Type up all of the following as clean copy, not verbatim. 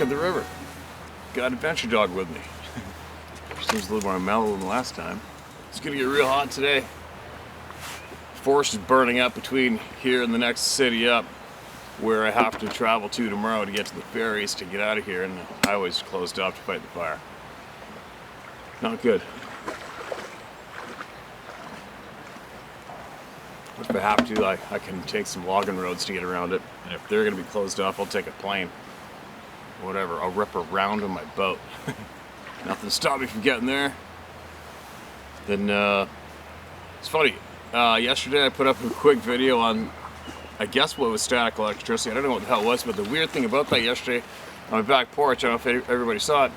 of the river. Got Adventure Dog with me. Seems a little more mellow than last time. It's gonna get real hot today. Forest is burning up between here and the next city up, where I have to travel to tomorrow to get to the ferries to get out of here, and the highway's closed off to fight the fire. Not good. If I have to, I can take some logging roads to get around it, and if they're going to be closed off, I'll take a plane. Whatever, I'll rip around on my boat. Nothing to stop me from getting there. Then, it's funny, yesterday I put up a quick video on, I guess what was static electricity. I don't know what the hell it was, but the weird thing about that yesterday, on my back porch, I don't know if everybody saw it,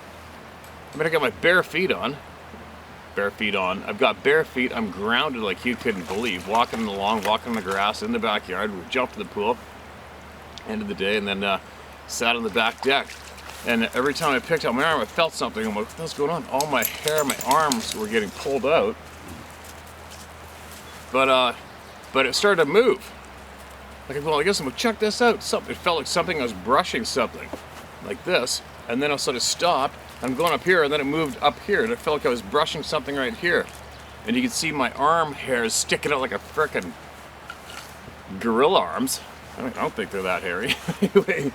I got my bare feet on. I've got bare feet. I'm grounded like you couldn't believe. Walking along, walking on the grass in the backyard. We jumped in the pool, end of the day, and then sat on the back deck. And every time I picked up my arm, I felt something. I'm like, what's going on? All my hair, my arms were getting pulled out. But it started to move. Like, well, I guess I'm gonna check this out. It felt like something, I was brushing something, like this, and then all of a sudden it stopped. I'm going up here, and then it moved up here, and it felt like I was brushing something right here. And you can see my arm hairs sticking out like a frickin' gorilla arms. I don't think they're that hairy. Anyway,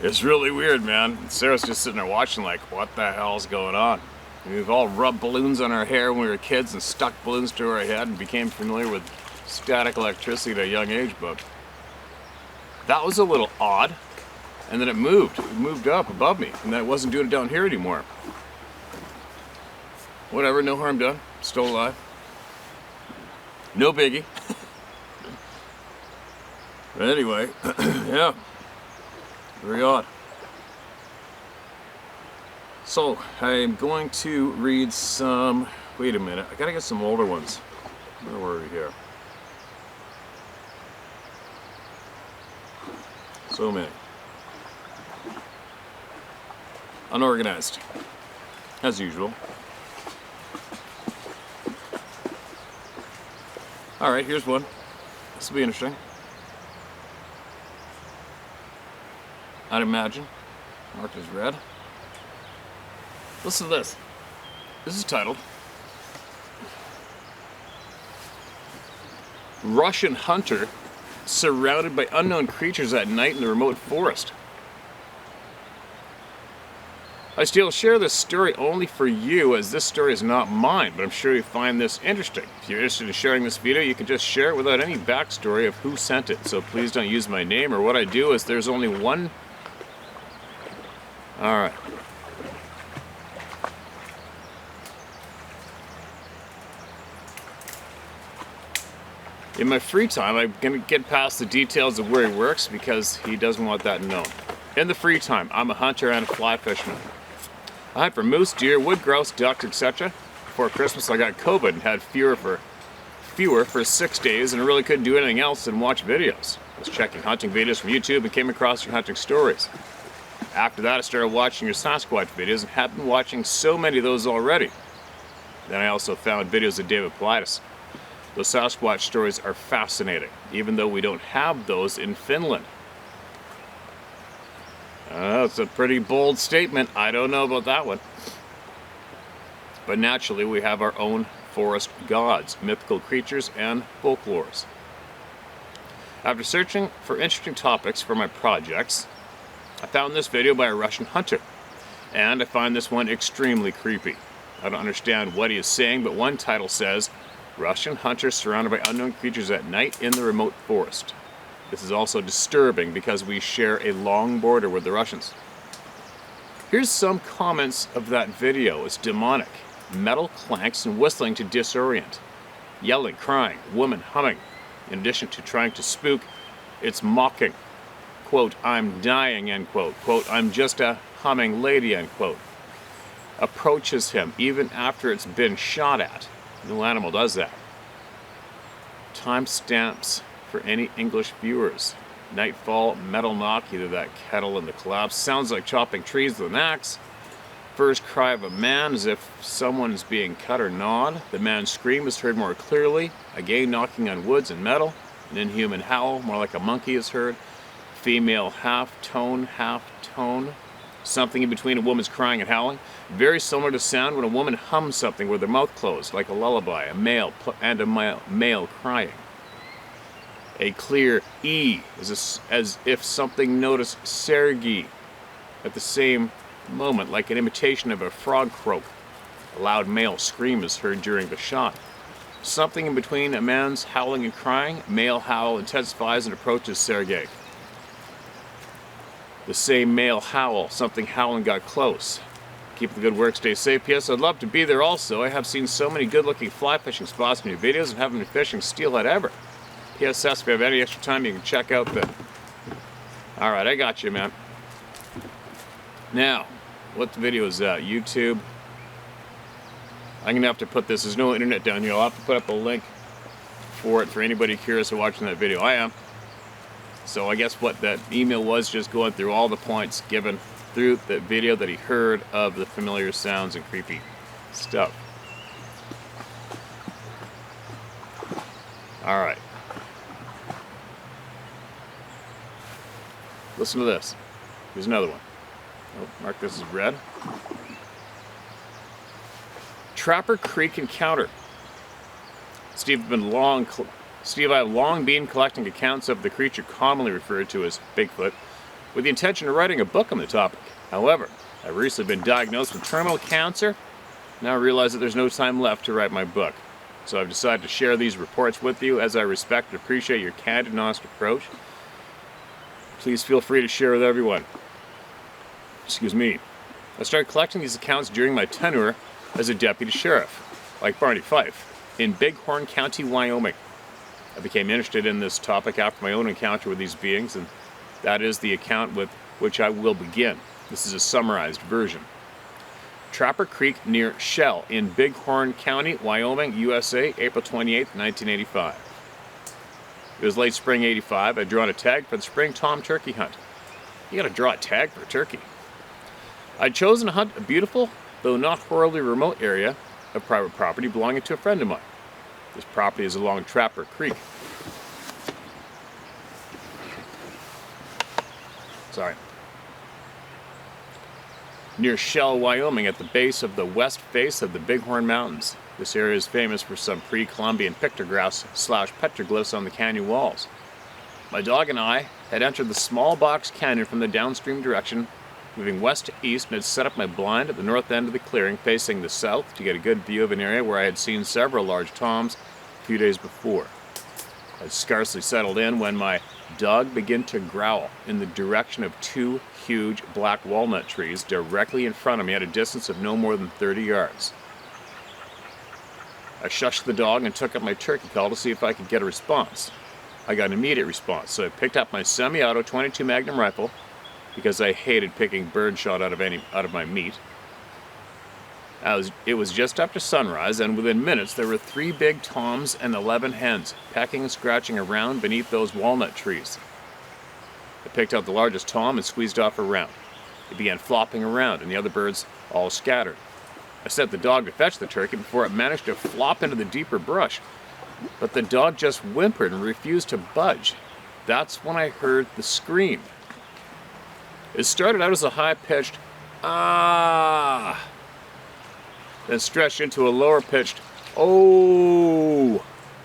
it's really weird, man. And Sarah's just sitting there watching like, what the hell's going on? And we've all rubbed balloons on our hair when we were kids and stuck balloons to our head and became familiar with static electricity at a young age, but that was a little odd. And then it moved up above me, and then it wasn't doing it down here anymore. Whatever, no harm done, still alive. No biggie. But anyway, yeah, very odd. So, I'm going to read some, wait a minute, I gotta get some older ones. Where were we here? So many. Unorganized, as usual. All right, here's one. This will be interesting. I'd imagine. Marked as red. Listen to this. This is titled Russian Hunter Surrounded by Unknown Creatures at Night in the Remote Forest. I still share this story only for you, as this story is not mine, but I'm sure you find this interesting. If you're interested in sharing this video, you can just share it without any backstory of who sent it, so please don't use my name, or what I do is there's only one... Alright. In my free time, I'm going to get past the details of where he works because he doesn't want that known. In the free time, I'm a hunter and a fly fisherman. I hunt for moose, deer, wood grouse, ducks, etc. Before Christmas I got COVID and had fewer for 6 days, and I really couldn't do anything else than watch videos. I was checking hunting videos from YouTube and came across your hunting stories. After that I started watching your Sasquatch videos and have been watching so many of those already. Then I also found videos of David Pilatus. Those Sasquatch stories are fascinating, even though we don't have those in Finland. That's a pretty bold statement. I don't know about that one. But naturally, we have our own forest gods, mythical creatures, and folklores. After searching for interesting topics for my projects, I found this video by a Russian hunter, and I find this one extremely creepy. I don't understand what he is saying, but one title says, Russian hunter surrounded by unknown creatures at night in the remote forest. This is also disturbing because we share a long border with the Russians. Here's some comments of that video. It's demonic. Metal clanks and whistling to disorient. Yelling, crying, woman humming. In addition to trying to spook, it's mocking. Quote, I'm dying, end quote. Quote, I'm just a humming lady, end quote. Approaches him even after it's been shot at. No animal does that. Timestamps for any English viewers. Nightfall, metal knock, either that kettle in the collapse. Sounds like chopping trees with an axe. First cry of a man as if someone is being cut or gnawed. The man's scream is heard more clearly. Again knocking on woods and metal. An inhuman howl, more like a monkey, is heard. Female half tone, half tone. Something in between a woman's crying and howling. Very similar to sound when a woman hums something with her mouth closed, like a lullaby, a male crying. A clear E, as if something noticed Sergei at the same moment, like an imitation of a frog croak. A loud male scream is heard during the shot. Something in between a man's howling and crying. Male howl intensifies and approaches Sergei. The same male howl, something howling got close. Keep the good work, stay safe. P.S. I'd love to be there also. I have seen so many good-looking fly fishing spots in your videos and haven't been fishing steelhead ever. P.S. If you have any extra time, you can check out the... Alright, I got you, man. Now, what the video is that? YouTube. I'm going to have to put this, there's no internet down here. I'll have to put up a link for it for anybody curious of watching that video. I am. So I guess what that email was, just going through all the points given through the video that he heard of the familiar sounds and creepy stuff. Alright. Listen to this. Here's another one. Oh, mark this as red. Trapper Creek Encounter. Steve I have long been collecting accounts of the creature commonly referred to as Bigfoot, with the intention of writing a book on the topic. However, I've recently been diagnosed with terminal cancer. Now I realize that there's no time left to write my book. So I've decided to share these reports with you as I respect and appreciate your candid and honest approach. Please feel free to share with everyone. Excuse me. I started collecting these accounts during my tenure as a deputy sheriff, like Barney Fife, in Bighorn County, Wyoming. I became interested in this topic after my own encounter with these beings, and that is the account with which I will begin. This is a summarized version. Trapper Creek near Shell in Bighorn County, Wyoming, USA, April 28, 1985. It was late spring 85. I'd drawn a tag for the spring tom turkey hunt. You gotta draw a tag for a turkey. I'd chosen to hunt a beautiful, though not horribly remote area of private property belonging to a friend of mine. This property is along Trapper Creek. Near Shell, Wyoming, at the base of the west face of the Bighorn Mountains. This area is famous for some pre-Columbian pictographs / petroglyphs on the canyon walls. My dog and I had entered the small box canyon from the downstream direction, moving west to east, and had set up my blind at the north end of the clearing, facing the south to get a good view of an area where I had seen several large toms a few days before. I had scarcely settled in when my dog began to growl in the direction of two huge black walnut trees directly in front of me at a distance of no more than 30 yards. I shushed the dog and took up my turkey call to see if I could get a response. I got an immediate response, so I picked up my semi-auto 22 Magnum rifle because I hated picking birdshot out of my meat. It was just after sunrise, and within minutes there were 3 big toms and 11 hens pecking and scratching around beneath those walnut trees. I picked out the largest tom and squeezed off a round. It began flopping around, and the other birds all scattered. I set the dog to fetch the turkey before it managed to flop into the deeper brush, but the dog just whimpered and refused to budge. That's when I heard the scream. It started out as a high-pitched "ah," then stretched into a lower-pitched "oh,"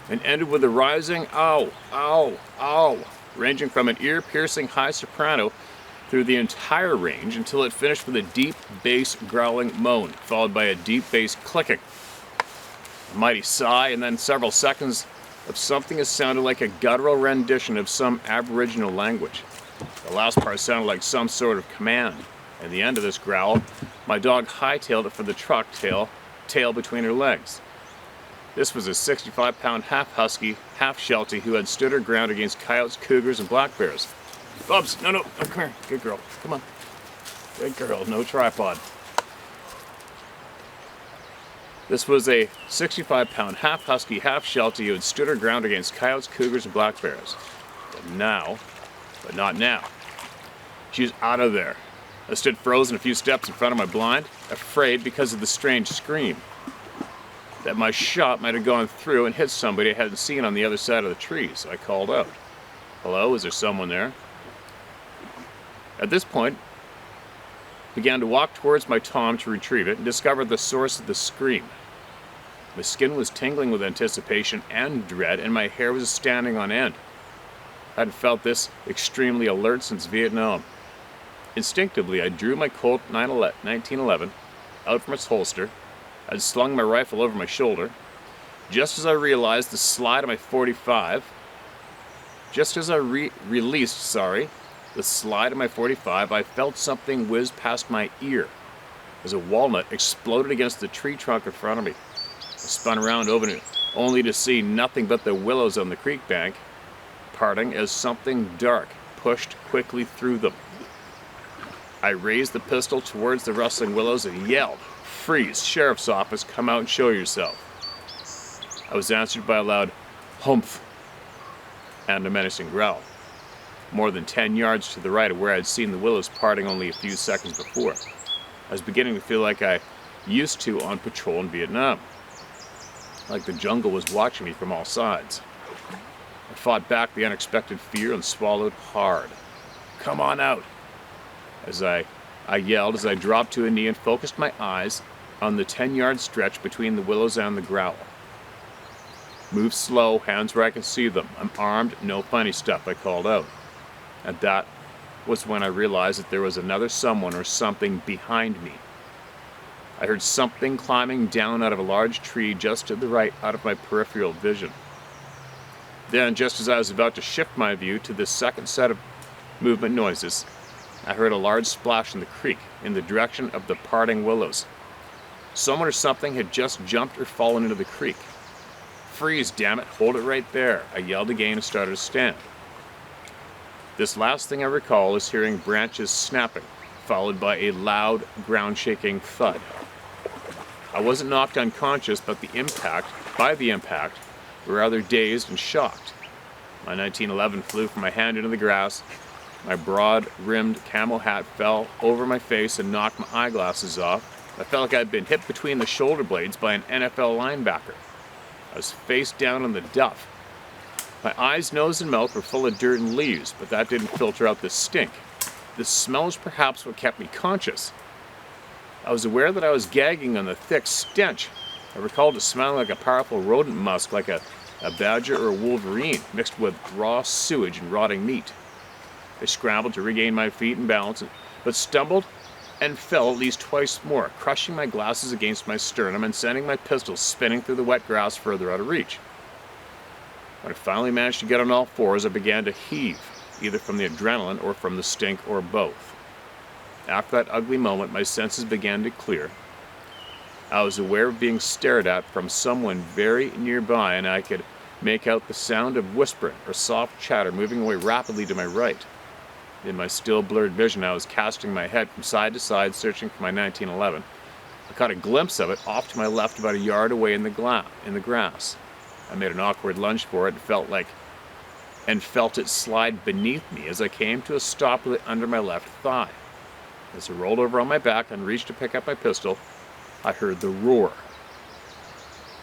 and ended with a rising "ow, ow, ow," ranging from an ear-piercing high soprano through the entire range until it finished with a deep bass growling moan, followed by a deep bass clicking, a mighty sigh, and then several seconds of something that sounded like a guttural rendition of some Aboriginal language. The last part sounded like some sort of command. At the end of this growl, my dog hightailed it for the truck, tail between her legs. This was a 65-pound half-husky, half-sheltie who had stood her ground against coyotes, cougars, and black bears. Bubs, no, come here. Good girl. Come on. Good girl. No tripod. This was a 65-pound half-husky, half-sheltie who had stood her ground against coyotes, cougars, and black bears. But not now. She was out of there. I stood frozen a few steps in front of my blind, afraid because of the strange scream. That my shot might have gone through and hit somebody I hadn't seen on the other side of the trees. I called out. Hello, is there someone there? At this point, Began to walk towards my tom to retrieve it and discovered the source of the scream. My skin was tingling with anticipation and dread, and my hair was standing on end. I hadn't felt this extremely alert since Vietnam. Instinctively, I drew my Colt 1911 out from its holster. I'd slung my rifle over my shoulder. Just as I realized the slide of my 45, the slide of my 45, I felt something whiz past my ear as a walnut exploded against the tree trunk in front of me. I spun around only to see nothing but the willows on the creek bank parting as something dark pushed quickly through them. I raised the pistol towards the rustling willows and yelled, "Freeze! Sheriff's office, come out and show yourself." I was answered by a loud humph and a menacing growl, more than 10 yards to the right of where I had seen the willows parting only a few seconds before. I was beginning to feel like I used to on patrol in Vietnam, like the jungle was watching me from all sides. I fought back the unexpected fear and swallowed hard. "Come on out!" I yelled as I dropped to a knee and focused my eyes on the 10-yard stretch between the willows and the growl. "Move slow, hands where I can see them. I'm armed, no funny stuff," I called out. And that was when I realized that there was another someone or something behind me. I heard something climbing down out of a large tree just to the right out of my peripheral vision. Then, just as I was about to shift my view to the second set of movement noises, I heard a large splash in the creek in the direction of the parting willows. Someone or something had just jumped or fallen into the creek. "Freeze, damn it, hold it right there," I yelled again and started to stand. This last thing I recall is hearing branches snapping, followed by a loud, ground-shaking thud. I wasn't knocked unconscious, but by the impact, rather dazed and shocked. My 1911 flew from my hand into the grass. My broad-rimmed camel hat fell over my face and knocked my eyeglasses off. I felt like I'd been hit between the shoulder blades by an NFL linebacker. I was face down on the duff. My eyes, nose, and mouth were full of dirt and leaves, but that didn't filter out the stink. The smell was perhaps what kept me conscious. I was aware that I was gagging on the thick stench. I recalled it smelling like a powerful rodent musk, like a badger or a wolverine, mixed with raw sewage and rotting meat. I scrambled to regain my feet and balance, but stumbled and fell at least twice more, crushing my glasses against my sternum and sending my pistol spinning through the wet grass further out of reach. When I finally managed to get on all fours, I began to heave, either from the adrenaline or from the stink or both. After that ugly moment, my senses began to clear. I was aware of being stared at from someone very nearby, and I could make out the sound of whispering or soft chatter moving away rapidly to my right. In my still blurred vision, I was casting my head from side to side, searching for my 1911. I caught a glimpse of it off to my left about a yard away in the grass. I made an awkward lunge for it and felt it slide beneath me as I came to a stop with it under my left thigh. As I rolled over on my back and reached to pick up my pistol, I heard the roar,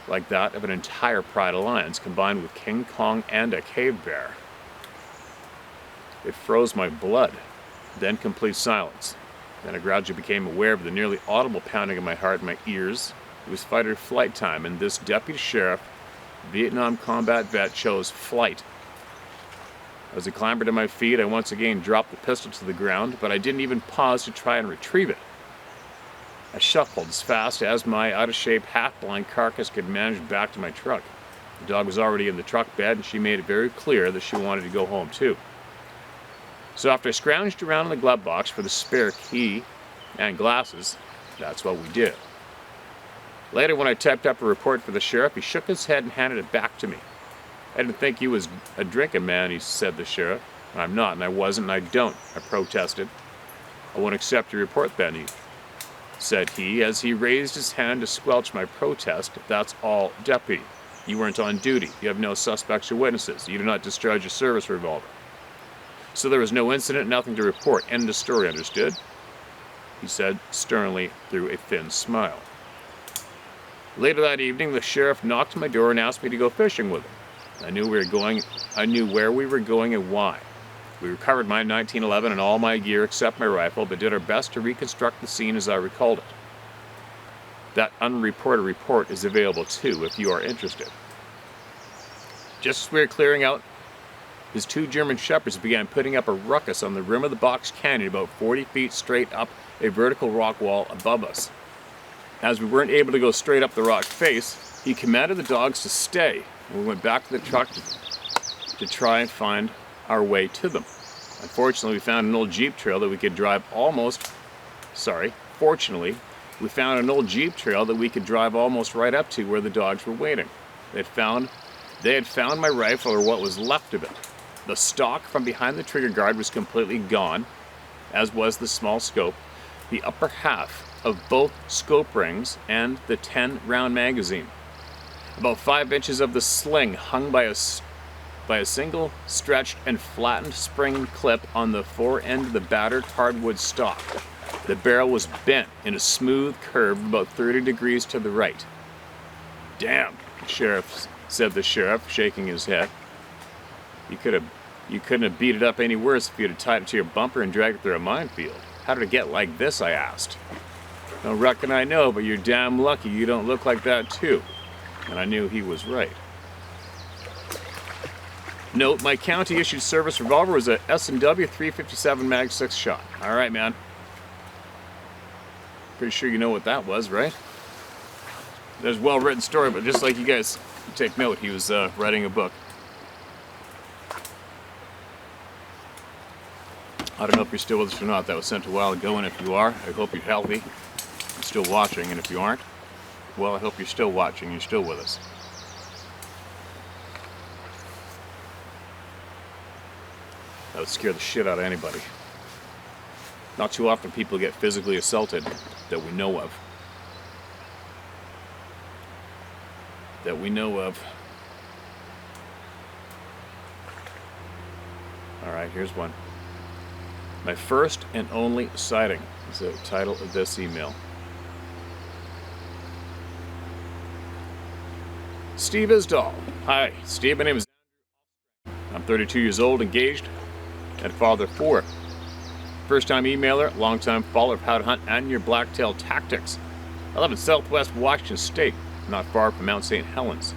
like that of an entire pride of lions combined with King Kong and a cave bear. It froze my blood, then complete silence. Then I gradually became aware of the nearly audible pounding of my heart in my ears. It was fight or flight time, and this deputy sheriff, Vietnam combat vet, chose flight. As I clambered to my feet, I once again dropped the pistol to the ground, but I didn't even pause to try and retrieve it. I shuffled as fast as my out-of-shape, half-blind carcass could manage back to my truck. The dog was already in the truck bed, and she made it very clear that she wanted to go home too. So after I scrounged around in the glove box for the spare key and glasses, that's what we did. Later, when I typed up a report for the sheriff, he shook his head and handed it back to me. "I didn't think you was a drinking man," he said, the sheriff. "I'm not, and I wasn't, and I don't," I protested. "I won't accept your report then," said he, as he raised his hand to squelch my protest. "That's all, deputy. You weren't on duty. You have no suspects or witnesses. You do not discharge your service revolver. So there was no incident, nothing to report. End of story, understood?" he said sternly through a thin smile. Later that evening, the sheriff knocked on my door and asked me to go fishing with him. I knew where we were going and why. We recovered my 1911 and all my gear except my rifle, but did our best to reconstruct the scene as I recalled it. That unreported report is available too, if you are interested. Just as we were clearing out, his 2 German shepherds began putting up a ruckus on the rim of the box canyon about 40 feet straight up a vertical rock wall above us. As we weren't able to go straight up the rock face, he commanded the dogs to stay, and we went back to the truck to try and find our way to them. Unfortunately, we found an old Jeep trail that we could drive fortunately, we found an old Jeep trail that we could drive almost right up to where the dogs were waiting. They had found my rifle, or what was left of it. The stock from behind the trigger guard was completely gone, as was the small scope, the upper half of both scope rings, and the 10-round magazine. About 5 inches of the sling hung by a single stretched and flattened spring clip on the fore end of the battered hardwood stock. The barrel was bent in a smooth curve about 30 degrees to the right. "Damn," said the sheriff, shaking his head. You couldn't have beat it up any worse if you'd have tied it to your bumper and dragged it through a minefield. "How did it get like this?" I asked. "Don't reckon I know, but you're damn lucky you don't look like that too." And I knew he was right. Note, my county-issued service revolver was a S&W 357 Mag 6 shot. All right, man. Pretty sure you know what that was, right? There's a well-written story, but just like you guys take note, he was writing a book. I don't know if you're still with us or not. That was sent a while ago, and if you are, I hope you're healthy and still watching. And if you aren't, well, I hope you're still watching. You're still with us. That would scare the shit out of anybody. Not too often people get physically assaulted that we know of. Alright, here's one. "My first and only sighting" is the title of this email. Steve Isdahl. "Hi, Steve. My name is Andrew. I'm 32 years old, engaged, and father of 4. First-time emailer, long-time follower of Howtohunt and your blacktail tactics. I live in southwest Washington State, not far from Mount St. Helens.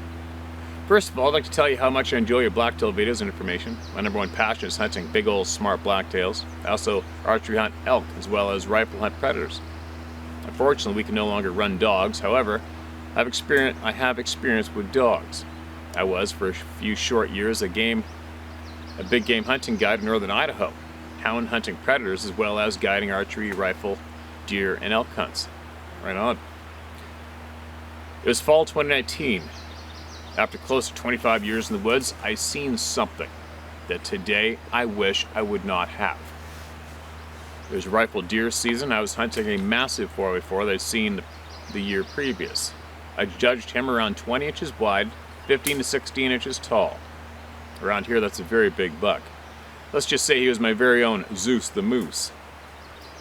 First of all, I'd like to tell you how much I enjoy your blacktail videos and information. My number one passion is hunting big old smart blacktails. I also archery hunt elk as well as rifle hunt predators. Unfortunately, we can no longer run dogs. However, I have experience with dogs. I was, for a few short years, a big game hunting guide in northern Idaho, hound hunting predators as well as guiding archery, rifle, deer, and elk hunts. Right on. It was fall 2019. After close to 25 years in the woods, I seen something that today I wish I would not have. It was rifle deer season. I was hunting a massive 4x4 that I'd seen the year previous. I judged him around 20 inches wide, 15 to 16 inches tall. Around here, that's a very big buck. Let's just say he was my very own Zeus the Moose.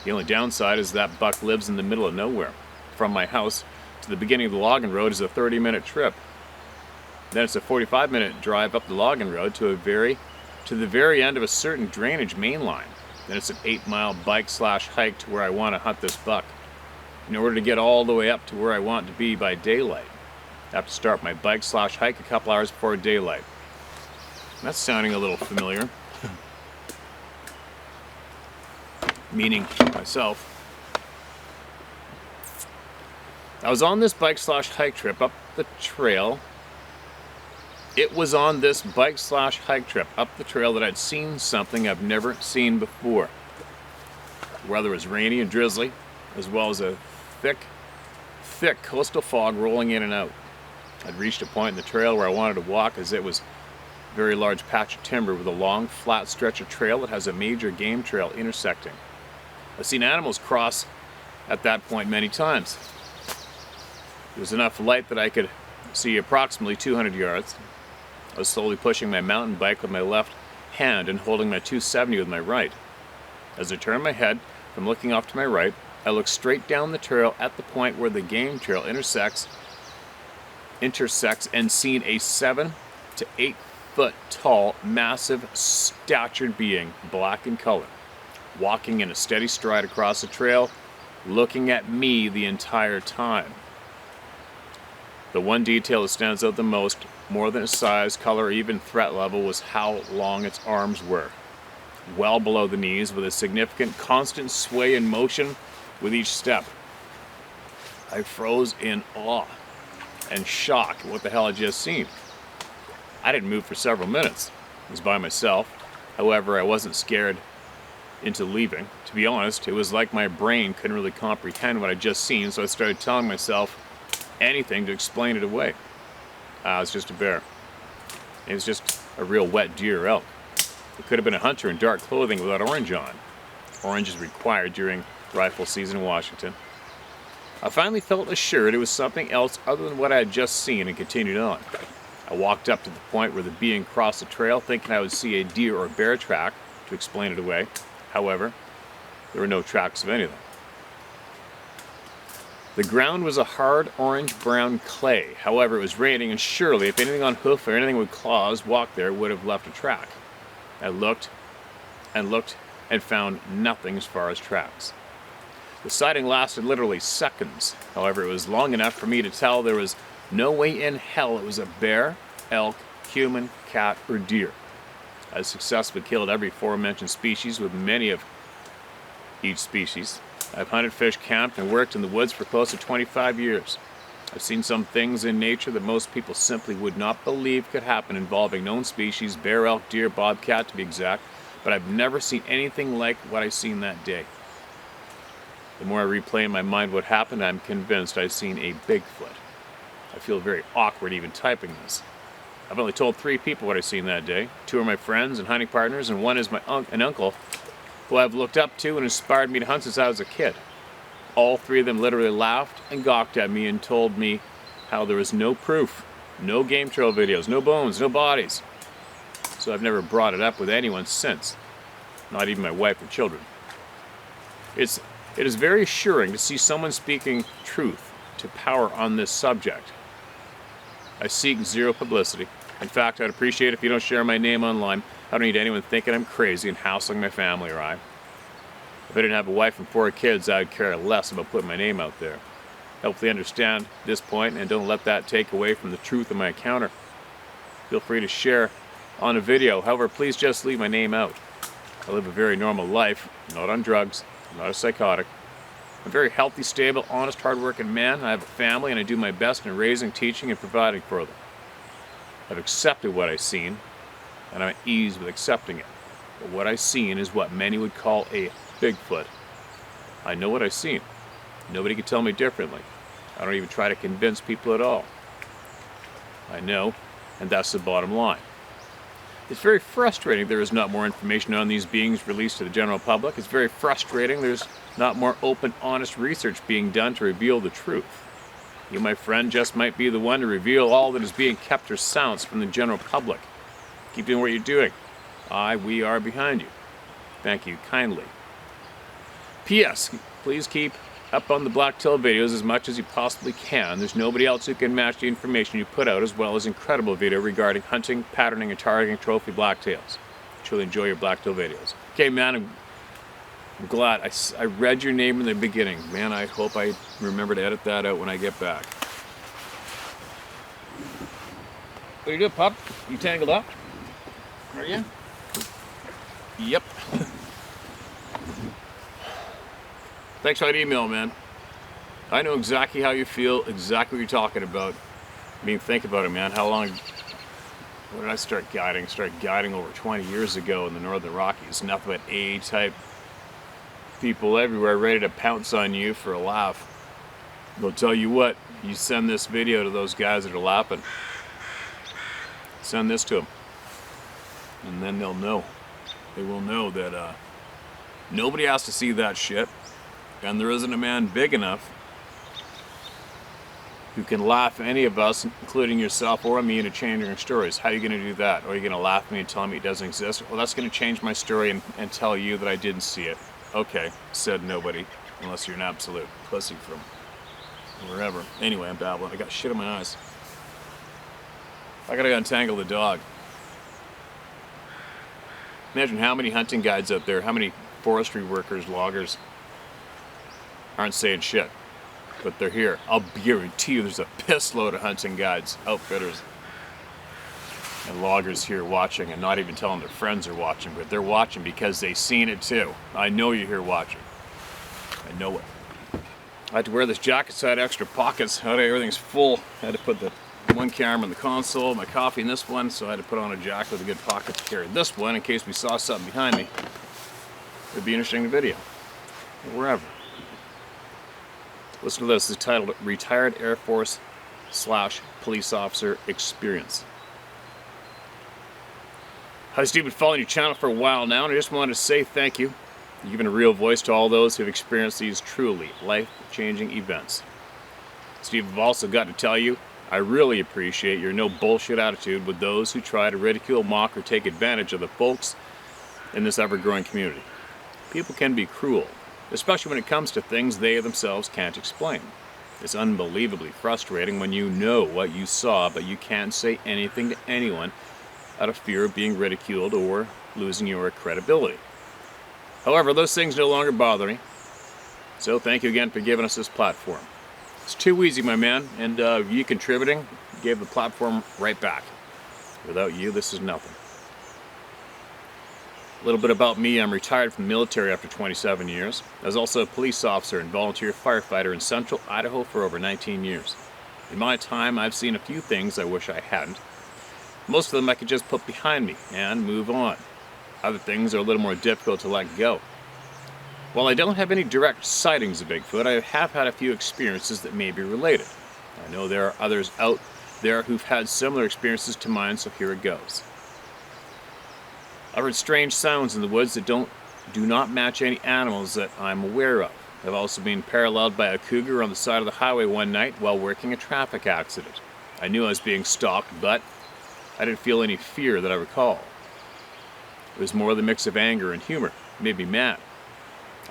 The only downside is that buck lives in the middle of nowhere. From my house to the beginning of the logging road is a 30-minute trip. Then it's a 45-minute drive up the logging road to the very end of a certain drainage main line. Then it's an 8-mile bike/hike to where I want to hunt this buck. In order to get all the way up to where I want to be by daylight, I have to start my bike/hike a couple hours before daylight. That's sounding a little familiar. Meaning myself. I was on this bike/hike trip up the trail. It was on this bike/hike trip up the trail that I'd seen something I've never seen before. The weather was rainy and drizzly, as well as a thick coastal fog rolling in and out. I'd reached a point in the trail where I wanted to walk, as it was a very large patch of timber with a long, flat stretch of trail that has a major game trail intersecting. I've seen animals cross at that point many times. There was enough light that I could see approximately 200 yards. I was slowly pushing my mountain bike with my left hand and holding my 270 with my right. As I turned my head from looking off to my right, I looked straight down the trail at the point where the game trail intersects and seen a 7 to 8 8-foot tall, massive, statured being, black in color, walking in a steady stride across the trail, looking at me the entire time. The one detail that stands out the most, more than its size, color, or even threat level, was how long its arms were. Well below the knees, with a significant constant sway and motion with each step. I froze in awe and shock at what the hell I just seen. I didn't move for several minutes. I was by myself. However, I wasn't scared into leaving. To be honest, it was like my brain couldn't really comprehend what I'd just seen, so I started telling myself anything to explain it away. It's just a bear. It was just a real wet deer or elk. It could have been a hunter in dark clothing without orange on. Orange is required during rifle season in Washington. I finally felt assured it was something else other than what I had just seen and continued on. I walked up to the point where the being crossed the trail, thinking I would see a deer or bear track to explain it away. However, there were no tracks of anything. The ground was a hard orange-brown clay. However, it was raining, and surely if anything on hoof or anything with claws walked there, it would have left a track. I looked and looked and found nothing as far as tracks. The sighting lasted literally seconds. However, it was long enough for me to tell there was no way in hell it was a bear, elk, human, cat, or deer. I successfully killed every aforementioned species with many of each species. I've hunted, fished, camped, and worked in the woods for close to 25 years. I've seen some things in nature that most people simply would not believe could happen involving known species, bear, elk, deer, bobcat to be exact, but I've never seen anything like what I seen that day. The more I replay in my mind what happened, I'm convinced I've seen a Bigfoot. I feel very awkward even typing this. I've only told 3 people what I've seen that day. 2 are my friends and hunting partners, and 1 is an uncle who I've looked up to and inspired me to hunt since I was a kid. All 3 of them literally laughed and gawked at me and told me how there was no proof, no game trail videos, no bones, no bodies. So I've never brought it up with anyone since, not even my wife or children. It is very assuring to see someone speaking truth to power on this subject. I seek zero publicity. In fact, I'd appreciate it if you don't share my name online. I don't need anyone thinking I'm crazy and hassling my family or I. If I didn't have a wife and 4 kids, I'd care less about putting my name out there. Hopefully understand this point and don't let that take away from the truth of my encounter. Feel free to share on a video. However, please just leave my name out. I live a very normal life, not on drugs, I'm not a psychotic. I'm a very healthy, stable, honest, hard-working man. I have a family and I do my best in raising, teaching, and providing for them. I've accepted what I've seen, and I'm at ease with accepting it. But what I've seen is what many would call a Bigfoot. I know what I've seen. Nobody can tell me differently. I don't even try to convince people at all. I know, and that's the bottom line. It's very frustrating there is not more information on these beings released to the general public. It's very frustrating there's not more open, honest research being done to reveal the truth. You, my friend, just might be the one to reveal all that is being kept or silenced from the general public. Keep doing what you're doing. We are behind you. Thank you kindly. P.S. Please keep up on the blacktail videos as much as you possibly can. There's nobody else who can match the information you put out, as well as incredible video regarding hunting, patterning, and targeting trophy blacktails. Truly enjoy your blacktail videos. Okay, man, I'm glad. I read your name in the beginning. Man, I hope I remember to edit that out when I get back. What you doing, pup? You tangled up? Are you? Yep. Thanks for that email, man. I know exactly how you feel, exactly what you're talking about. I mean, think about it, man. How long... When did I start guiding? Started guiding over 20 years ago in the Northern Rockies. Nothing but A-type people everywhere ready to pounce on you for a laugh. They'll tell you what, you send this video to those guys that are laughing. Send this to them. And then they'll know. They will know that nobody has to see that shit. And there isn't a man big enough who can laugh at any of us, including yourself or me, into changing our stories. How are you going to do that? Or are you going to laugh at me and tell me it doesn't exist? Well, that's going to change my story and tell you that I didn't see it. Okay, said nobody, unless you're an absolute pussy from wherever. Anyway, I'm babbling. I got shit in my eyes. I gotta go untangle the dog. Imagine how many hunting guides out there, how many forestry workers, loggers aren't saying shit, but they're here. I'll guarantee you there's a piss load of hunting guides, outfitters, and loggers here watching, and not even telling their friends are watching, but they're watching because they've seen it too. I know you're here watching. I know it. I had to wear this jacket so I had extra pockets. Everything's full. I had to put the one camera in the console, my coffee in this one, so I had to put on a jacket with a good pocket to carry this one in case we saw something behind me. It'd be interesting to video. Wherever. Listen to this. It's titled Retired Air Force / Police Officer Experience. Hi Steve, been following your channel for a while now, and I just wanted to say thank you. You've given a real voice to all those who have experienced these truly life-changing events. Steve, I've also got to tell you, I really appreciate your no bullshit attitude with those who try to ridicule, mock, or take advantage of the folks in this ever-growing community. People can be cruel, especially when it comes to things they themselves can't explain. It's unbelievably frustrating when you know what you saw, but you can't say anything to anyone out of fear of being ridiculed or losing your credibility. However, those things no longer bother me, so thank you again for giving us this platform. It's too easy, my man, and you contributing gave the platform right back. Without you, this is nothing. A little bit about me. I'm retired from the military after 27 years. I was also a police officer and volunteer firefighter in central Idaho for over 19 years. In my time, I've seen a few things I wish I hadn't. Most of them I could just put behind me and move on. Other things are a little more difficult to let go. While I don't have any direct sightings of Bigfoot, I have had a few experiences that may be related. I know there are others out there who've had similar experiences to mine, so here it goes. I've heard strange sounds in the woods that do not match any animals that I'm aware of. I've also been paralleled by a cougar on the side of the highway one night while working a traffic accident. I knew I was being stalked, but I didn't feel any fear that I recall. It was more the mix of anger and humor. It made me mad.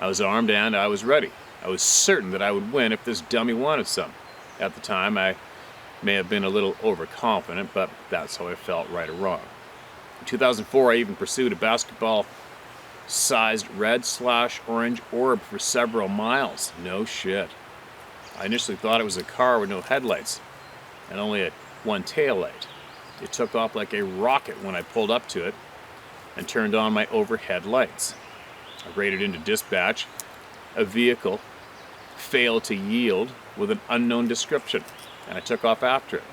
I was armed and I was ready. I was certain that I would win if this dummy wanted some. At the time, I may have been a little overconfident, but that's how I felt, right or wrong. In 2004, I even pursued a basketball-sized red/orange orb for several miles. No shit. I initially thought it was a car with no headlights and only one tail light. It took off like a rocket when I pulled up to it and turned on my overhead lights. I rated into dispatch. A vehicle failed to yield with an unknown description, and I took off after it.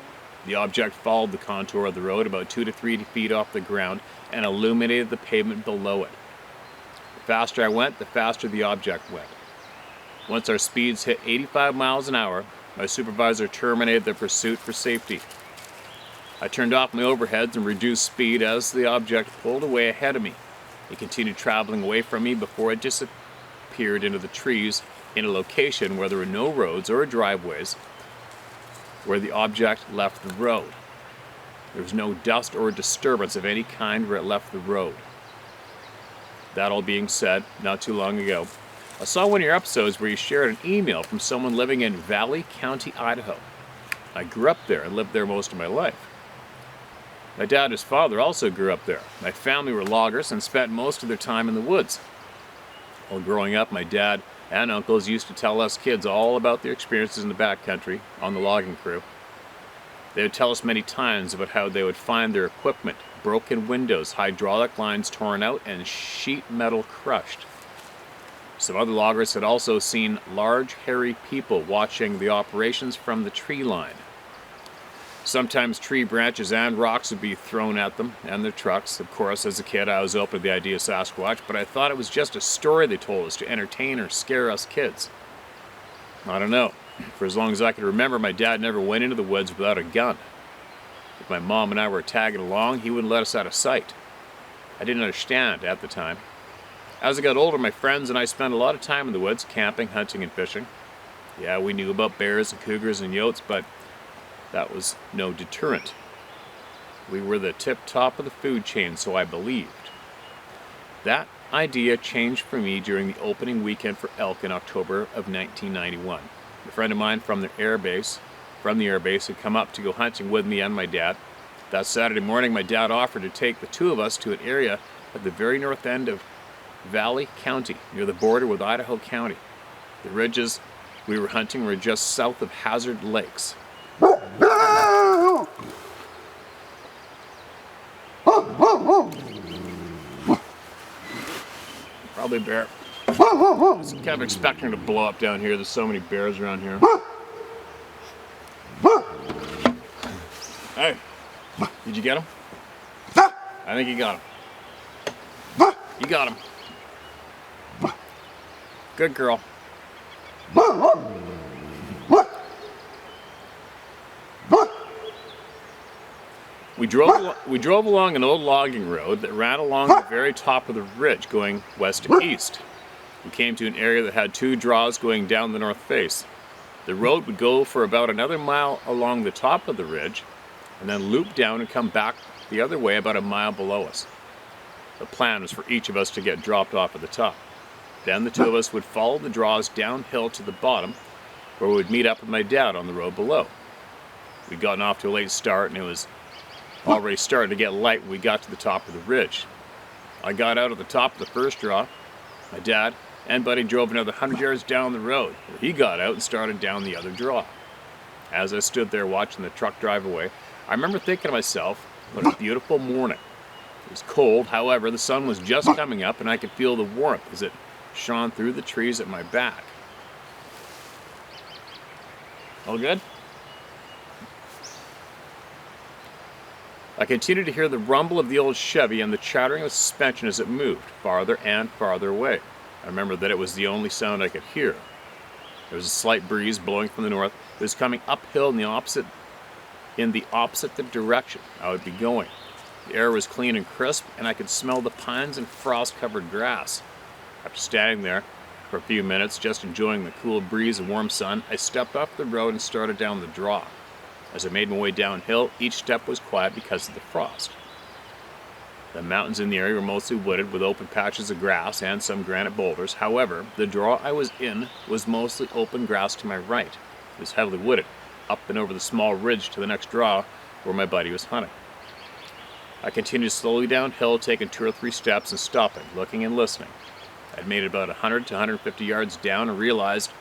The object followed the contour of the road about 2 to 3 feet off the ground and illuminated the pavement below it. The faster I went, the faster the object went. Once our speeds hit 85 miles an hour, my supervisor terminated the pursuit for safety. I turned off my overheads and reduced speed as the object pulled away ahead of me. It continued traveling away from me before it disappeared into the trees in a location where there were no roads or driveways where the object left the road. There was no dust or disturbance of any kind where it left the road. That all being said, not too long ago, I saw one of your episodes where you shared an email from someone living in Valley County, Idaho. I grew up there and lived there most of my life. My dad and his father also grew up there. My family were loggers and spent most of their time in the woods. While growing up, my dad and uncles used to tell us kids all about their experiences in the backcountry on the logging crew. They would tell us many times about how they would find their equipment, broken windows, hydraulic lines torn out, and sheet metal crushed. Some other loggers had also seen large, hairy people watching the operations from the tree line. Sometimes tree branches and rocks would be thrown at them and their trucks. Of course, as a kid, I was open to the idea of Sasquatch, but I thought it was just a story they told us to entertain or scare us kids. I don't know. For as long as I could remember, my dad never went into the woods without a gun. If my mom and I were tagging along, he wouldn't let us out of sight. I didn't understand at the time. As I got older, my friends and I spent a lot of time in the woods, camping, hunting, and fishing. Yeah, we knew about bears and cougars and yotes, but that was no deterrent. We were the tip top of the food chain, so I believed. That idea changed for me during the opening weekend for elk in October of 1991. A friend of mine from the air base had come up to go hunting with me and my dad. That Saturday morning, my dad offered to take the two of us to an area at the very north end of Valley County, near the border with Idaho County. The ridges we were hunting were just south of Hazard Lakes. Probably a bear. I was kind of expecting to blow up down here. There's so many bears around here. Hey, did you get him? I think you got him. You got him. Good girl. We drove along an old logging road that ran along the very top of the ridge going west to east. We came to an area that had 2 draws going down the north face. The road would go for about another mile along the top of the ridge and then loop down and come back the other way about a mile below us. The plan was for each of us to get dropped off at the top. Then the 2 of us would follow the draws downhill to the bottom, where we would meet up with my dad on the road below. We'd gotten off to a late start and it was already starting to get light when we got to the top of the ridge. I got out at the top of the first draw. My dad and Buddy drove another 100 yards down the road, where he got out and started down the other draw. As I stood there watching the truck drive away, I remember thinking to myself, what a beautiful morning. It was cold, however, the sun was just coming up and I could feel the warmth as it shone through the trees at my back. All good? I continued to hear the rumble of the old Chevy and the chattering of the suspension as it moved farther and farther away. I remember that it was the only sound I could hear. There was a slight breeze blowing from the north. It was coming uphill in the opposite direction I would be going. The air was clean and crisp, and I could smell the pines and frost-covered grass. After standing there for a few minutes, just enjoying the cool breeze and warm sun, I stepped off the road and started down the draw. As I made my way downhill, each step was quiet because of the frost. The mountains in the area were mostly wooded with open patches of grass and some granite boulders. However, the draw I was in was mostly open grass to my right. It was heavily wooded, up and over the small ridge to the next draw where my buddy was hunting. I continued slowly downhill, taking 2 or 3 steps and stopping, looking and listening. I'd made it about 100 to 150 yards down and realized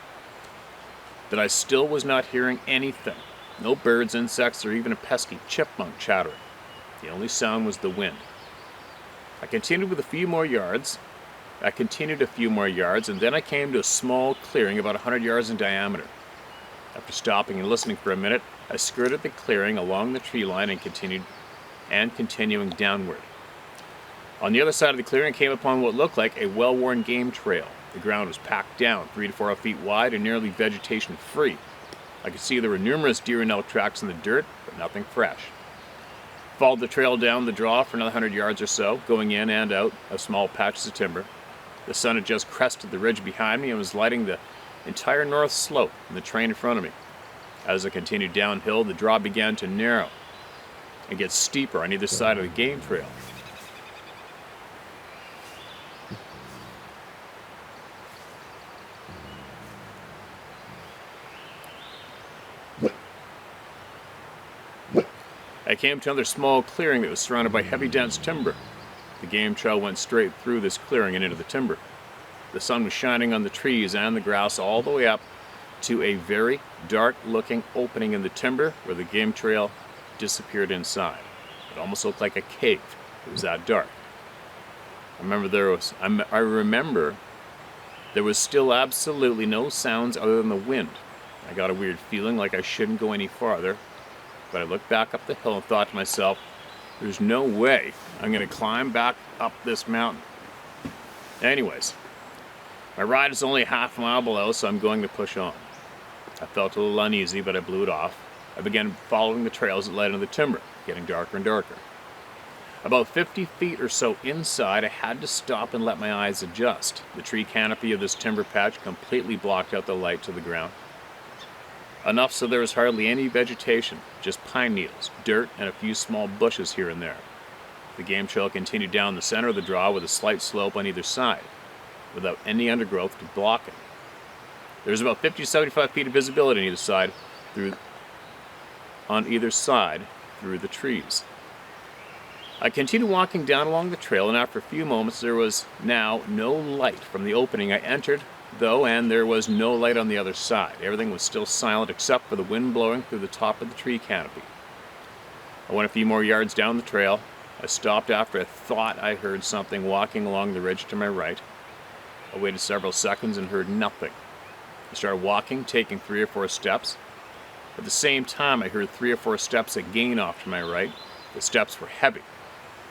that I still was not hearing anything. No birds, insects, or even a pesky chipmunk chattering. The only sound was the wind. I continued a few more yards, and then I came to a small clearing about 100 yards in diameter. After stopping and listening for a minute, I skirted the clearing along the tree line and continuing downward. On the other side of the clearing, I came upon what looked like a well-worn game trail. The ground was packed down, 3 to 4 feet wide and nearly vegetation-free. I could see there were numerous deer and elk tracks in the dirt, but nothing fresh. Followed the trail down the draw for another 100 yards or so, going in and out of small patches of timber. The sun had just crested the ridge behind me and was lighting the entire north slope and the terrain in front of me. As I continued downhill, the draw began to narrow and get steeper on either side of the game trail. I came to another small clearing that was surrounded by heavy, dense timber. The game trail went straight through this clearing and into the timber. The sun was shining on the trees and the grass all the way up to a very dark-looking opening in the timber where the game trail disappeared inside. It almost looked like a cave. It was that dark. I remember there was still absolutely no sounds other than the wind. I got a weird feeling like I shouldn't go any farther, but I looked back up the hill and thought to myself, there's no way I'm going to climb back up this mountain. Anyways, my ride is only a half mile below, so I'm going to push on. I felt a little uneasy, but I blew it off. I began following the trails that led into the timber, getting darker and darker. About 50 feet or so inside, I had to stop and let my eyes adjust. The tree canopy of this timber patch completely blocked out the light to the ground. Enough so there was hardly any vegetation, just pine needles, dirt, and a few small bushes here and there. The game trail continued down the center of the draw with a slight slope on either side, without any undergrowth to block it. There was about 50 to 75 feet of visibility on either side through the trees. I continued walking down along the trail, and after a few moments there was now no light from the opening I entered, though, and there was no light on the other side. Everything was still silent except for the wind blowing through the top of the tree canopy. I went a few more yards down the trail. I stopped after I thought I heard something walking along the ridge to my right. I waited several seconds and heard nothing. I started walking, taking 3 or 4 steps. At the same time, I heard 3 or 4 steps again off to my right. The steps were heavy,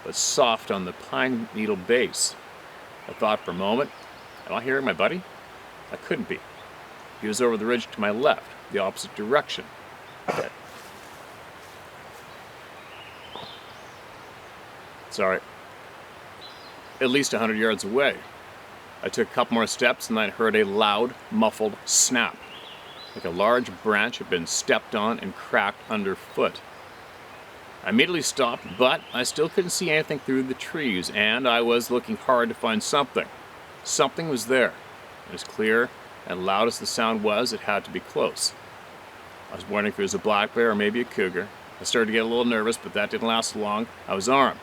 but soft on the pine needle base. I thought for a moment, am I hearing my buddy? I couldn't be. He was over the ridge to my left, the opposite direction. Okay. Sorry. At least 100 yards away. I took a couple more steps and then I heard a loud, muffled snap, like a large branch had been stepped on and cracked underfoot. I immediately stopped, but I still couldn't see anything through the trees, and I was looking hard to find something. Something was there. As clear and loud as the sound was, it had to be close. I was wondering if it was a black bear or maybe a cougar. I started to get a little nervous, but that didn't last long. I was armed.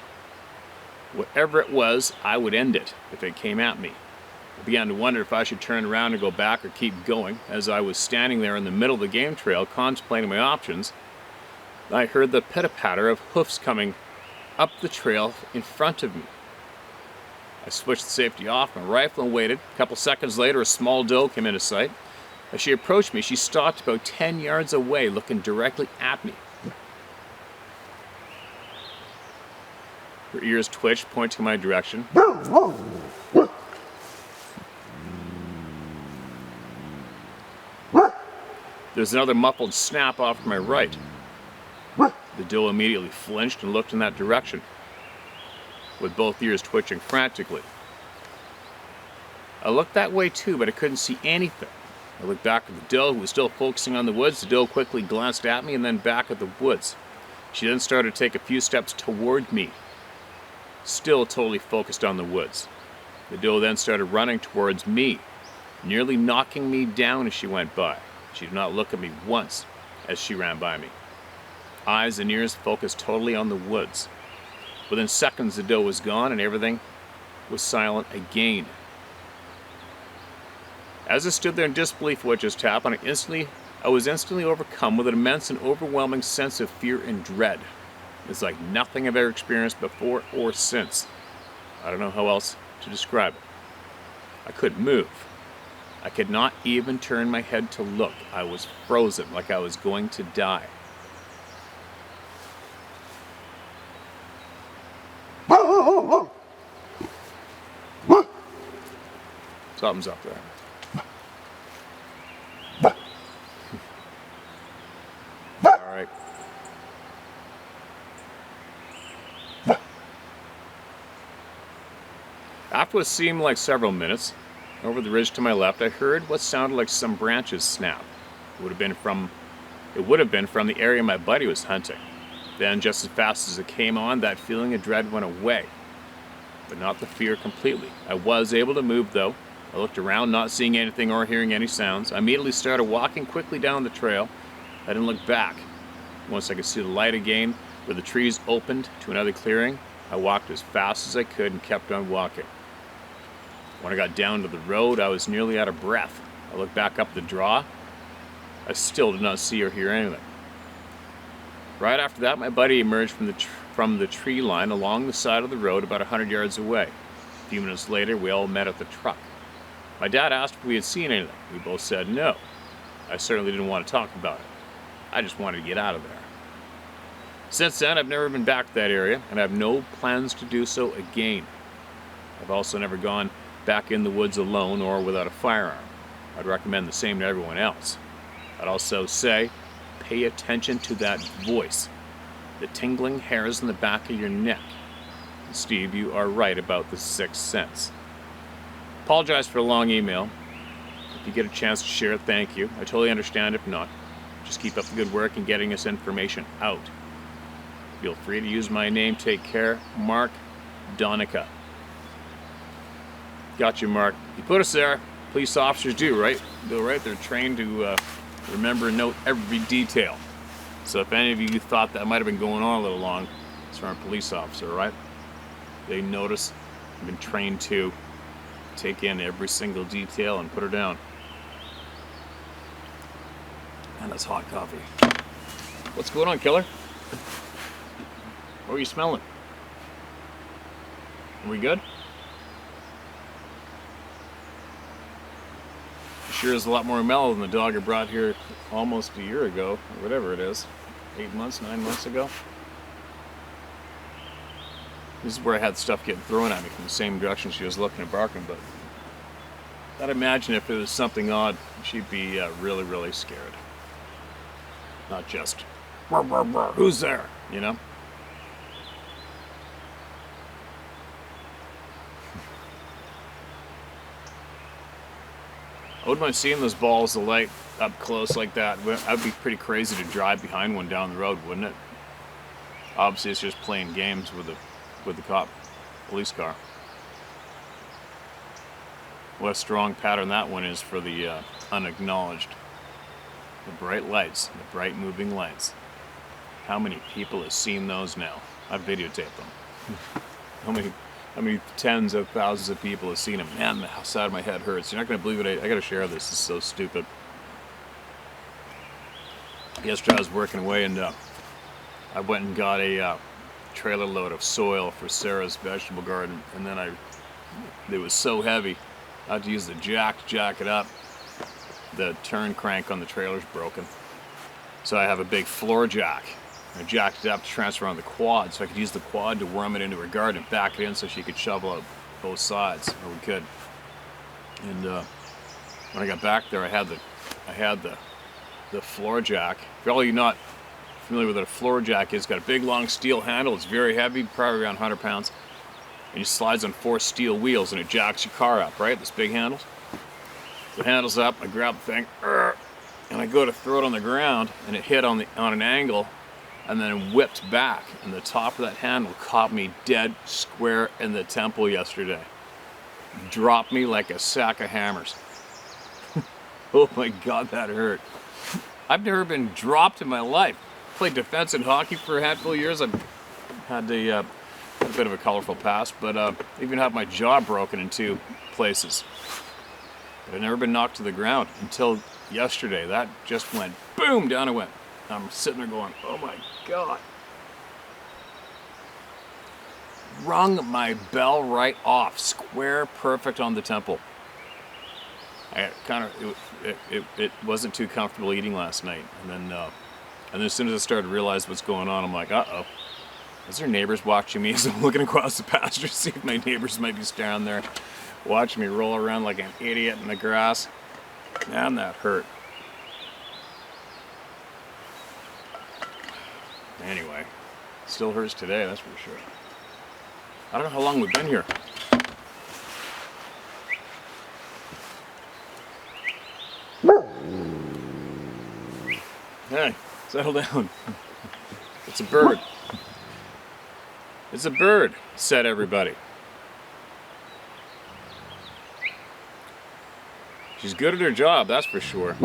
Whatever it was, I would end it if it came at me. I began to wonder if I should turn around and go back or keep going. As I was standing there in the middle of the game trail, contemplating my options, I heard the pitter-patter of hoofs coming up the trail in front of me. I switched the safety off my rifle and waited. A couple seconds later, a small doe came into sight. As she approached me, she stopped about 10 yards away, looking directly at me. Her ears twitched, pointing in my direction. There's another muffled snap off to my right. The doe immediately flinched and looked in that direction, with both ears twitching frantically. I looked that way too, but I couldn't see anything. I looked back at the doe, who was still focusing on the woods. The doe quickly glanced at me and then back at the woods. She then started to take a few steps toward me, still totally focused on the woods. The doe then started running towards me, nearly knocking me down as she went by. She did not look at me once as she ran by me. Eyes and ears focused totally on the woods. Within seconds, the doe was gone and everything was silent again. As I stood there in disbelief of what just happened, I was instantly overcome with an immense and overwhelming sense of fear and dread. It's like nothing I've ever experienced before or since. I don't know how else to describe it. I couldn't move. I could not even turn my head to look. I was frozen, like I was going to die. Something's up there. All right. After what seemed like several minutes, over the ridge to my left, I heard what sounded like some branches snap. It would have been from the area my buddy was hunting. Then, just as fast as it came on, that feeling of dread went away, but not the fear completely. I was able to move, though. I looked around, not seeing anything or hearing any sounds. I immediately started walking quickly down the trail. I didn't look back. Once I could see the light again, where the trees opened to another clearing, I walked as fast as I could and kept on walking. When I got down to the road, I was nearly out of breath. I looked back up the draw. I still did not see or hear anything. Right after that, my buddy emerged from the tree line along the side of the road about 100 yards away. A few minutes later, we all met at the truck. My dad asked if we had seen anything. We both said no. I certainly didn't want to talk about it. I just wanted to get out of there. Since then, I've never been back to that area, and I have no plans to do so again. I've also never gone back in the woods alone or without a firearm. I'd recommend the same to everyone else. I'd also say, pay attention to that voice, the tingling hairs on the back of your neck. And Steve, you are right about the sixth sense. Apologize for a long email. If you get a chance to share it, thank you. I totally understand if not. Just keep up the good work in getting this information out. Feel free to use my name. Take care. Mark Donica. Got you, Mark. You put us there. Police officers do, right? They're trained to remember and note every detail. So if any of you thought that might have been going on a little long, It's from a police officer, right? They notice, I've been trained to take in every single detail and put her down. And that's hot coffee. What's going on, killer? What are you smelling? Are we good? Sure is a lot more mellow than the dog I brought here almost a year ago, or whatever it is. 8 months, 9 months ago. This is where I had stuff getting thrown at me from the same direction she was looking and barking, but I'd imagine if it was something odd, she'd be really, really scared. Not just, "Brr, brr, brr, who's there?" You know? I wouldn't mind seeing those balls of light up close like that. I'd be pretty crazy to drive behind one down the road, wouldn't it? Obviously, it's just playing games with the police car. What a strong pattern that one is for the unacknowledged. The bright lights, the bright moving lights. How many people have seen those now? I've videotaped them. How many tens of thousands of people have seen them? Man, the side of my head hurts. You're not going to believe it. I got to share this. This is so stupid. Yesterday I was working away and I went and got a trailer load of soil for Sarah's vegetable garden, and then it was so heavy I had to use the jack to jack it up. The turn crank on the trailer's broken, so I have a big floor jack. I jacked it up to transfer on the quad, so I could use the quad to worm it into her garden and back it in so she could shovel out both sides, or we could. And when I got back there, I had the floor jack. For all you not familiar with what a floor jack is, it's got a big long steel handle. It's very heavy, probably around 100 pounds. And it slides on 4 steel wheels and it jacks your car up, right? This big handles. The handle's up, I grab the thing, and I go to throw it on the ground, and it hit on an angle, and then whipped back, and the top of that handle caught me dead square in the temple yesterday. Dropped me like a sack of hammers. Oh my God, that hurt. I've never been dropped in my life. Played defense and hockey for a handful of years. I've had a bit of a colorful past, but even had my jaw broken in 2 places. But I've never been knocked to the ground until yesterday. That just went boom, down it went. I'm sitting there going, oh my God. Rung my bell right off, square perfect on the temple. I it wasn't too comfortable eating last night, and then as soon as I started to realize what's going on, I'm like, uh-oh. Is there neighbors watching me as I'm looking across the pasture to see if my neighbors might be standing there watching me roll around like an idiot in the grass? Man, that hurt. Anyway, still hurts today, that's for sure. I don't know how long we've been here. Hey, settle down. It's a bird. It's a bird, said everybody. She's good at her job, that's for sure.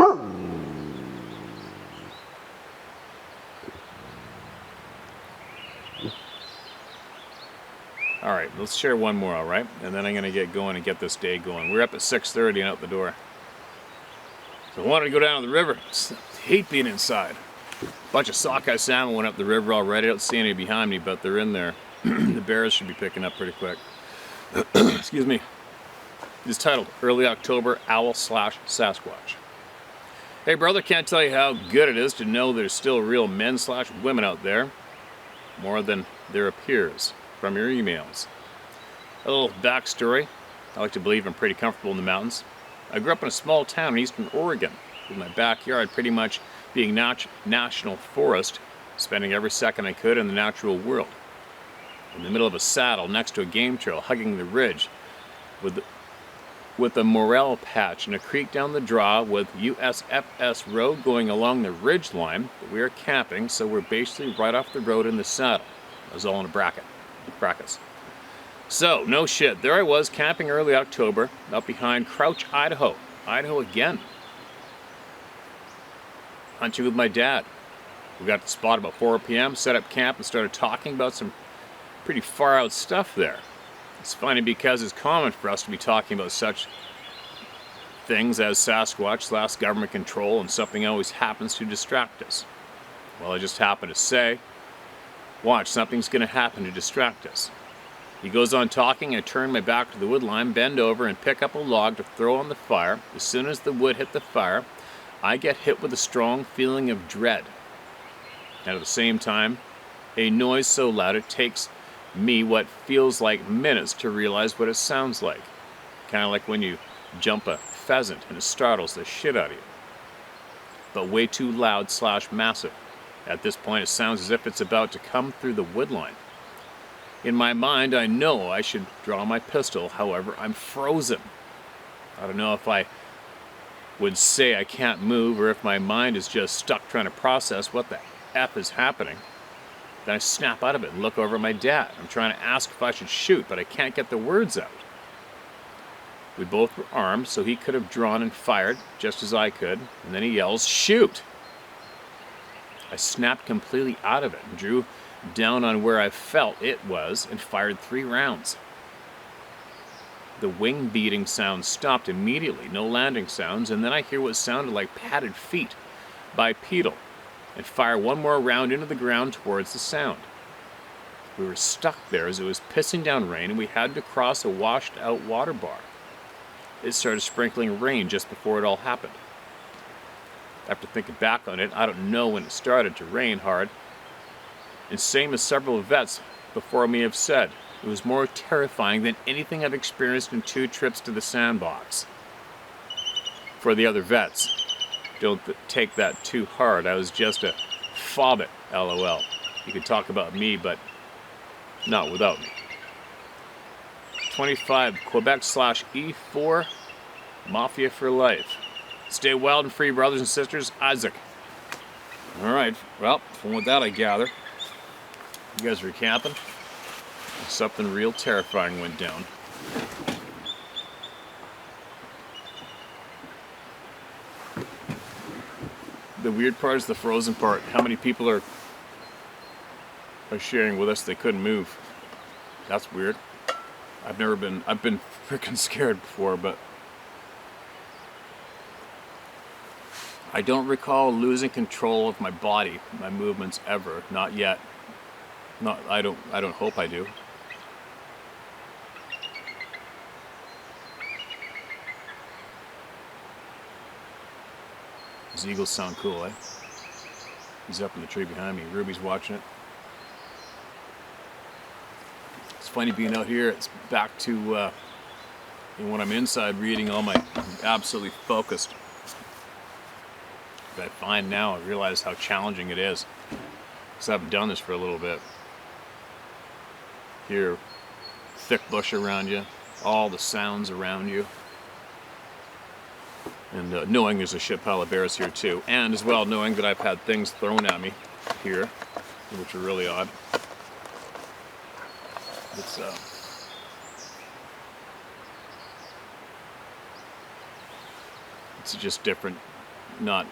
All right, let's share one more, all right? And then I'm going to get going and get this day going. We're up at 6:30 and out the door. So I wanted to go down to the river. I hate being inside. A bunch of sockeye salmon went up the river already. I don't see any behind me, but they're in there. The bears should be picking up pretty quick. Excuse me. It's titled Early October Owl/Sasquatch. Hey brother, can't tell you how good it is to know there's still real men/women out there. More than there appears from your emails. A little backstory. I like to believe I'm pretty comfortable in the mountains. I grew up in a small town in eastern Oregon, with my backyard pretty much being national forest, spending every second I could in the natural world. In the middle of a saddle next to a game trail, hugging the ridge, with a morel patch and a creek down the draw with USFS road going along the ridge line. We are camping, so we're basically right off the road in the saddle. I was all in a brackets. So, no shit, there I was camping early October up behind Crouch, Idaho again. Hunting with my dad. We got to the spot about 4 p.m., set up camp, and started talking about some pretty far out stuff there. It's funny because it's common for us to be talking about such things as Sasquatch / government control, and something always happens to distract us. Well, I just happen to say, watch, something's going to happen to distract us. He goes on talking. I turn my back to the wood line, bend over, and pick up a log to throw on the fire. As soon as the wood hit the fire, I get hit with a strong feeling of dread. And at the same time, a noise so loud it takes me what feels like minutes to realize what it sounds like. Kind of like when you jump a pheasant and it startles the shit out of you. But way too loud / massive. At this point, it sounds as if it's about to come through the wood line. In my mind, I know I should draw my pistol. However, I'm frozen. I don't know if I would say I can't move or if my mind is just stuck trying to process what the F is happening. Then I snap out of it and look over at my dad. I'm trying to ask if I should shoot, but I can't get the words out. We both were armed, so he could have drawn and fired just as I could, and then he yells, "Shoot!" I snapped completely out of it and drew down on where I felt it was and fired 3 rounds. The wing beating sound stopped immediately, no landing sounds, and then I hear what sounded like padded feet bipedal, and fire 1 more round into the ground towards the sound. We were stuck there as it was pissing down rain, and we had to cross a washed out water bar. It started sprinkling rain just before it all happened. After thinking back on it, I don't know when it started to rain hard. And same as several vets before me have said, it was more terrifying than anything I've experienced in 2 trips to the sandbox. For the other vets, don't take that too hard. I was just a fobbit, LOL. You could talk about me, but not without me. 25, Quebec / E4, Mafia for life. Stay wild and free, brothers and sisters. Isaac. All right, well, from with that I gather, you guys were camping. Something real terrifying went down. The weird part is the frozen part. How many people are sharing with us they couldn't move? That's weird. I've been freaking scared before, but I don't recall losing control of my body, my movements ever. Not yet. I don't hope I do. These eagles sound cool, eh? He's up in the tree behind me. Ruby's watching it. It's funny being out here. It's back to when I'm inside reading, I'm absolutely focused. But I find now, I realize how challenging it is. Because I haven't done this for a little bit. Hear thick bush around you, all the sounds around you. And knowing there's a shit pile of bears here too. And as well knowing that I've had things thrown at me here, which are really odd. It's just different not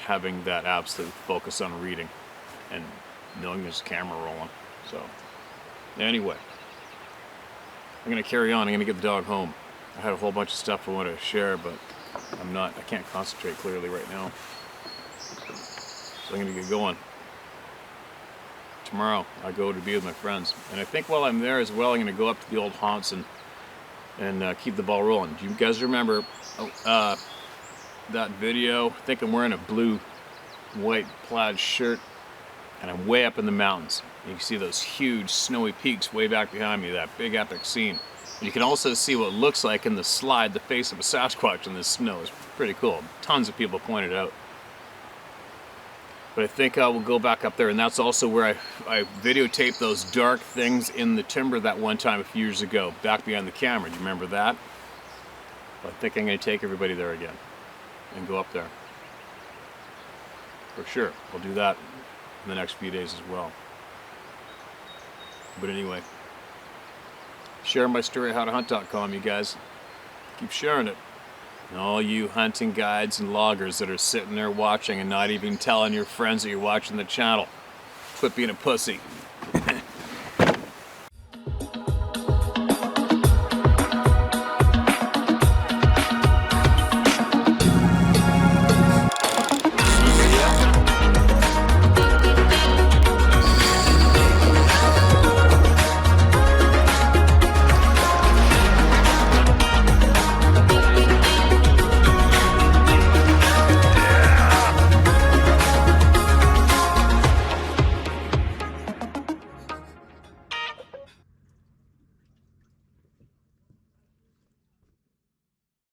having that absolute focus on reading and knowing there's a camera rolling. So anyway, I'm going to carry on. I'm going to get the dog home. I had a whole bunch of stuff I wanted to share, but I can't concentrate clearly right now. So I'm going to get going. Tomorrow I go to be with my friends. And I think while I'm there as well, I'm going to go up to the old haunts and keep the ball rolling. Do you guys remember that video? I think I'm wearing a blue, white plaid shirt, and I'm way up in the mountains. You can see those huge snowy peaks way back behind me, that big epic scene. You can also see what looks like in the slide the face of a Sasquatch in the snow. It's pretty cool. Tons of people pointed out. But I think I will go back up there, and that's also where I videotaped those dark things in the timber that one time a few years ago, back behind the camera. Do you remember that? But I think I'm going to take everybody there again and go up there. For sure. We'll do that in the next few days as well. But anyway, share my story at howtohunt.com, you guys. Keep sharing it. And all you hunting guides and loggers that are sitting there watching and not even telling your friends that you're watching the channel, quit being a pussy.